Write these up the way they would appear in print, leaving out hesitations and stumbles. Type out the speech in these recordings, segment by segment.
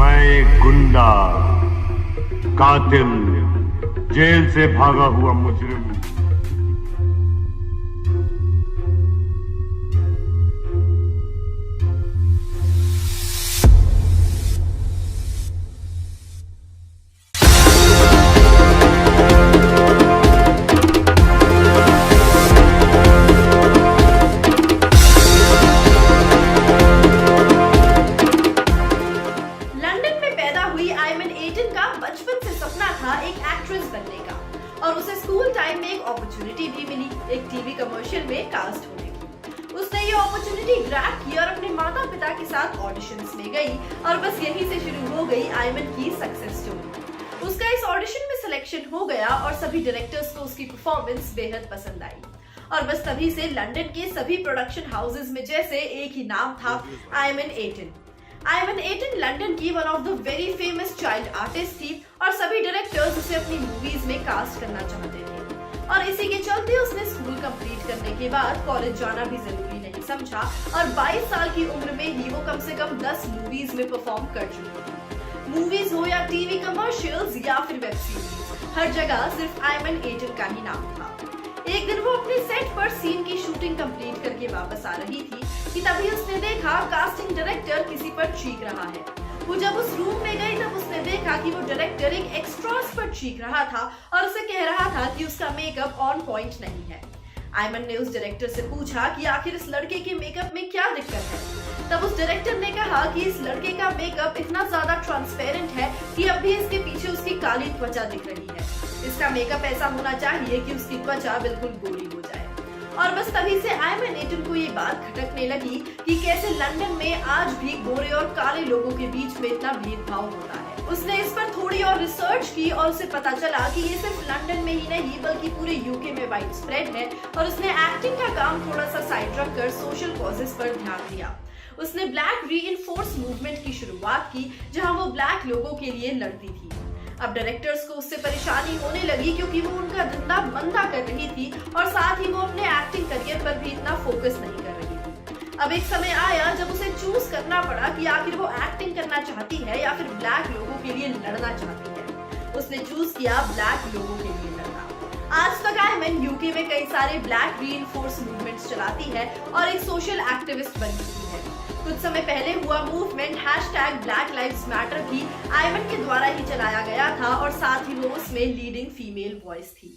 मैं एक गुंडा, कातिल, जेल से भागा हुआ मुजरिम। बचपन से सपना था एक एक्ट्रेस बनने का और उसे स्कूल टाइम में एक अपॉर्चुनिटी भी मिली एक टीवी कमर्शियल में कास्ट होने की। उसने ये अपॉर्चुनिटी ग्रैब की और अपने माता पिता के साथ ऑडिशंस में गई और बस यहीं से शुरू हो गई आयमन की सक्सेस स्टोरी। उसका इस ऑडिशन में सिलेक्शन हो गया और सभी डायरेक्टर्स को उसकी परफॉर्मेंस बेहद पसंद आई और बस तभी से लंदन के सभी प्रोडक्शन हाउसेस में जैसे एक ही नाम था, Ayman Eaton. Ayman Eaton London की one of the very famous child artist थी और सभी डायरेक्टर्स उसे अपनी मूवीज में कास्ट करना चाहते थे और इसी के चलते उसने स्कूल कंप्लीट करने के बाद कॉलेज जाना भी जरूरी नहीं समझा और 22 साल की उम्र में ही वो कम से कम 10 मूवीज में परफॉर्म कर चुकी थी। मूवीज हो या टीवी कमर्शियल्स या फिर वेब सीरीज, हर जगह सिर्फ आयमन एटन का ही नाम था। एक दिन वो अपने सेट पर सीन की शूटिंग कंप्लीट करके वापस आ रही थी कि तभी उसने देखा कास्टिंग डायरेक्टर किसी पर चीख रहा है। वो जब उस रूम में गई तब उसने देखा कि वो डायरेक्टर एक एक्स्ट्रास पर चीख रहा था और उसे कह रहा था कि उसका मेकअप ऑन पॉइंट नहीं है। आयमन ने उस डायरेक्टर से पूछा कि आखिर इस लड़के के मेकअप में क्या दिक्कत है। तब उस डायरेक्टर ने कहा कि इस लड़के का मेकअप इतना ज्यादा ट्रांसपेरेंट है कि अब भी इसके पीछे उसकी काली त्वचा दिख रही है। इसका मेकअप ऐसा होना चाहिए कि उसकी त्वचा बिल्कुल गोरी हो जाए। और बस तभी से आयमन एटन को ये बात खटकने लगी कि कैसे लंदन में आज भी गोरे और काले लोगों के बीच में इतना भेदभाव होता है। उसने इस पर थोड़ी और रिसर्च की और उसे पता चला कि ये सिर्फ लंदन में ही नहीं बल्कि पूरे यूके में वाइड स्प्रेड है और उसने एक्टिंग का काम थोड़ा सा साइड रख कर सोशल कॉजेस पर ध्यान दिया। उसने ब्लैक रीइंफोर्स मूवमेंट की शुरुआत की जहाँ वो ब्लैक लोगों के लिए लड़ती थी। अब डायरेक्टर्स को उससे परेशानी होने लगी क्योंकि वो उनका धंधा मंदा कर रही थी और साथ ही वो अपने एक्टिंग करियर पर भी इतना फोकस नहीं कर रही थी। अब एक समय आया जब उसे चूज करना पड़ा कि आखिर वो एक्टिंग करना चाहती है या फिर ब्लैक लोगों के लिए लड़ना चाहती है। उसने चूज किया ब्लैक लोगों के लिए लड़ना। आज तक आयमन यूके में कई सारे ब्लैक रीइंफोर्स मूवमेंट्स चलाती है और एक सोशल एक्टिविस्ट बन चुकी है। कुछ समय पहले हुआ मूवमेंट #BlackLivesMatter भी आयमन के द्वारा ही चलाया गया था और साथ ही वो उसमें लीडिंग फीमेल वॉइस थी।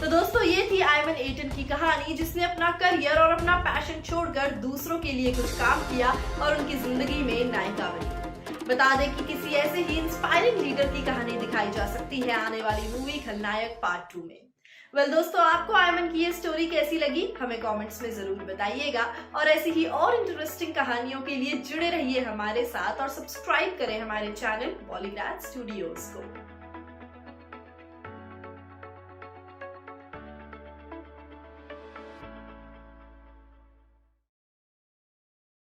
तो दोस्तों ये थी आयमन एटन की कहानी जिसने अपना करियर और अपना पैशन छोड़कर दूसरों के लिए कुछ काम किया और उनकी जिंदगी में नायिका बनी। बता दें कि किसी ऐसे ही इंस्पायरिंग लीडर की कहानी दिखाई जा सकती है आने वाली मूवी खलनायक पार्ट 2 में। दोस्तों आपको आयमन की ये स्टोरी कैसी लगी हमें कमेंट्स में जरूर बताइएगा और ऐसी ही और इंटरेस्टिंग कहानियों के लिए जुड़े रहिए हमारे साथ और सब्सक्राइब करें हमारे चैनल बॉलीवुड स्टूडियोज को।